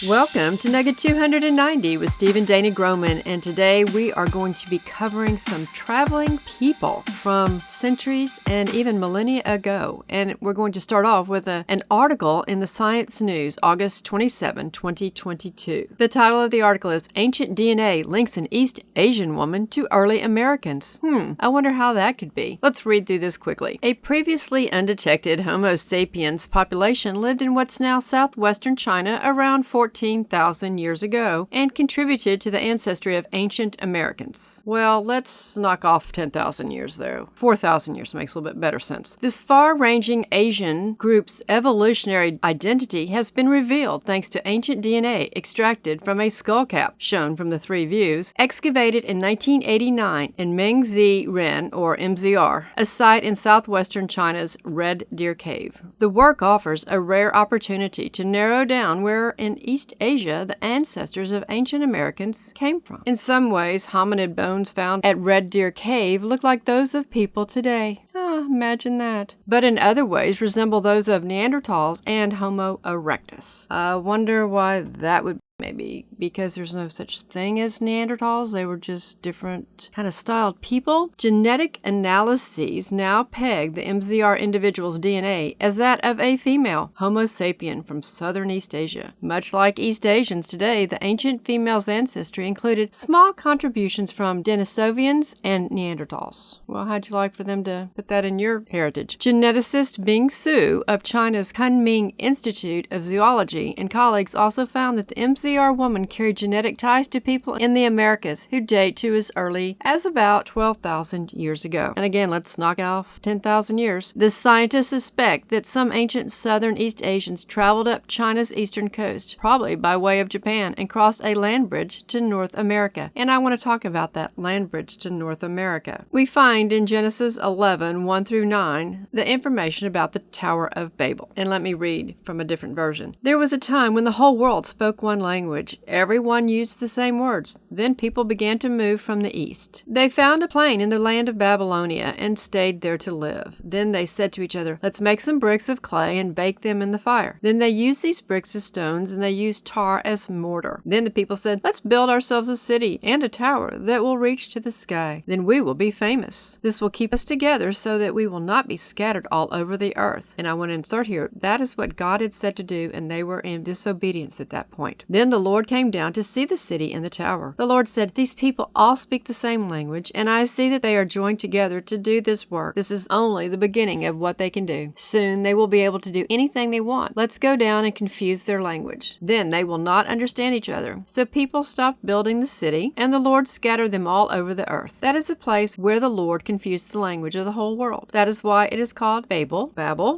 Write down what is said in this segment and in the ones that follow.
Welcome to Nugget 290 with Steve and Dana Groman, and today we are going to be covering some traveling people from centuries and even millennia ago. And we're going to start off with an article in the Science News, August 27, 2022. The title of the article is Ancient DNA Links an East Asian Woman to Early Americans. I wonder how that could be. Let's read through this quickly. A previously undetected Homo sapiens population lived in what's now southwestern China around 14,000 years ago and contributed to the ancestry of ancient Americans. Well, let's knock off 10,000 years though. 4,000 years makes a little bit better sense. This far-ranging Asian group's evolutionary identity has been revealed thanks to ancient DNA extracted from a skull cap, shown from the three views, excavated in 1989 in Mengzi-Ren, or MZR, a site in southwestern China's Red Deer Cave. The work offers a rare opportunity to narrow down where in East Asia the ancestors of ancient Americans came from. In some ways, hominid bones found at Red Deer Cave look like those of people today. Imagine that. But in other ways resemble those of Neanderthals and Homo erectus. I wonder why that would be. Maybe because there's no such thing as Neanderthals. They were just different kind of styled people. Genetic analyses now peg the MZR individual's DNA as that of a female Homo sapien from southern East Asia. Much like East Asians today, the ancient female's ancestry included small contributions from Denisovians and Neanderthals. Well, how'd you like for them to put that in your heritage? Geneticist Bing Su of China's Kunming Institute of Zoology and colleagues also found that the MZR woman carried genetic ties to people in the Americas who date to as early as about 12,000 years ago. And again, let's knock off 10,000 years. The scientists suspect that some ancient southern East Asians traveled up China's eastern coast, probably by way of Japan, and crossed a land bridge to North America. And I want to talk about that land bridge to North America. We find in Genesis 11, 1 through 9, the information about the Tower of Babel. And let me read from a different version. There was a time when the whole world spoke one language. Everyone used the same words. Then people began to move from the east. They found a plain in the land of Babylonia and stayed there to live. Then they said to each other, "Let's make some bricks of clay and bake them in the fire." Then they used these bricks as stones and they used tar as mortar. Then the people said, "Let's build ourselves a city and a tower that will reach to the sky. Then we will be famous. This will keep us together so that we will not be scattered all over the earth." And I want to insert here, that is what God had said to do, and they were in disobedience at that point. Then the Lord came down to see the city and the tower. The Lord said, "These people all speak the same language, and I see that they are joined together to do this work. This is only the beginning of what they can do. Soon they will be able to do anything they want. Let's go down and confuse their language. Then they will not understand each other." So people stopped building the city, and the Lord scattered them all over the earth. That is a place where the Lord confused the language of the whole world. That is why it is called Babel,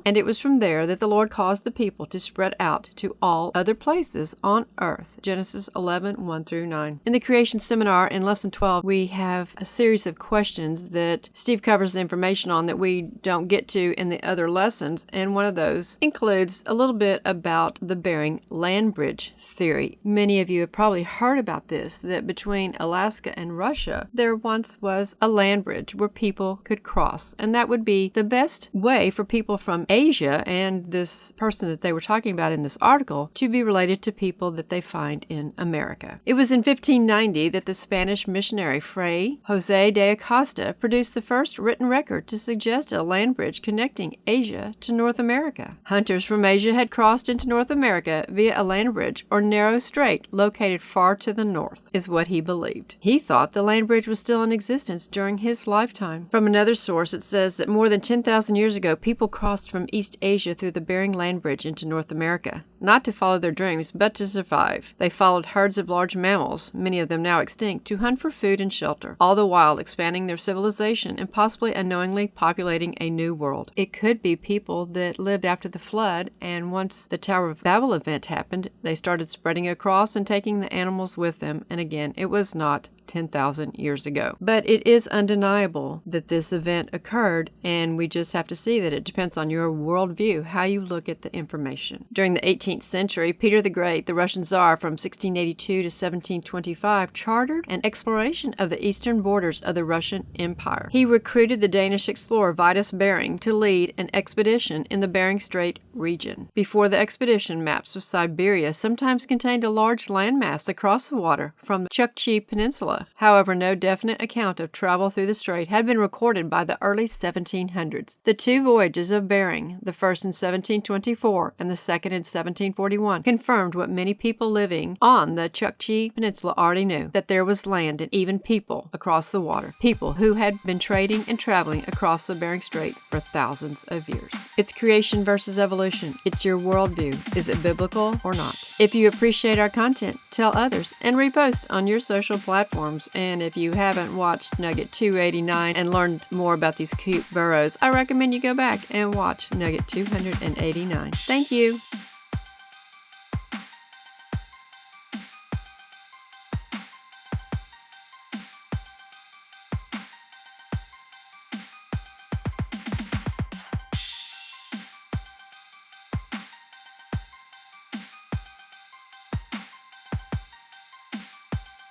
and it was from there that the Lord caused the people to spread out to all other places on earth. Genesis 11, 1 through 9. In the Creation Seminar in Lesson 12, we have a series of questions that Steve covers the information on that we don't get to in the other lessons, and one of those includes a little bit about the Bering Land Bridge theory. Many of you have probably heard about this, that between Alaska and Russia, there once was a land bridge where people could cross, and that would be the best way for people from Asia and this person that they were talking about in this article to be related to people that they find in America. It was in 1590 that the Spanish missionary Fray José de Acosta produced the first written record to suggest a land bridge connecting Asia to North America. Hunters from Asia had crossed into North America via a land bridge or narrow strait located far to the north, is what he believed. He thought the land bridge was still in existence during his lifetime. From another source, it says that more than 10,000 years ago, people crossed from East Asia through the Bering Land Bridge into North America, not to follow their dreams, but to survive. They followed herds of large mammals, many of them now extinct, to hunt for food and shelter, all the while expanding their civilization and possibly unknowingly populating a new world. It could be people that lived after the flood, and once the Tower of Babel event happened, they started spreading across and taking the animals with them, and again, it was not 10,000 years ago. But it is undeniable that this event occurred, and we just have to see that it depends on your worldview, how you look at the information. During the 18th century, Peter the Great, the Russian Tsar, Czar from 1682 to 1725 chartered an exploration of the eastern borders of the Russian Empire. He recruited the Danish explorer Vitus Bering to lead an expedition in the Bering Strait region. Before the expedition, maps of Siberia sometimes contained a large landmass across the water from the Chukchi Peninsula. However, no definite account of travel through the strait had been recorded by the early 1700s. The two voyages of Bering, the first in 1724 and the second in 1741, confirmed what many people living on the Chukchi Peninsula already knew, that there was land and even people across the water, people who had been trading and traveling across the Bering Strait for thousands of years. It's creation versus evolution. It's your worldview. Is it biblical or not? If you appreciate our content, tell others and repost on your social platforms. And if you haven't watched Nugget 289 and learned more about these cute burrows, I recommend you go back and watch Nugget 289. Thank you.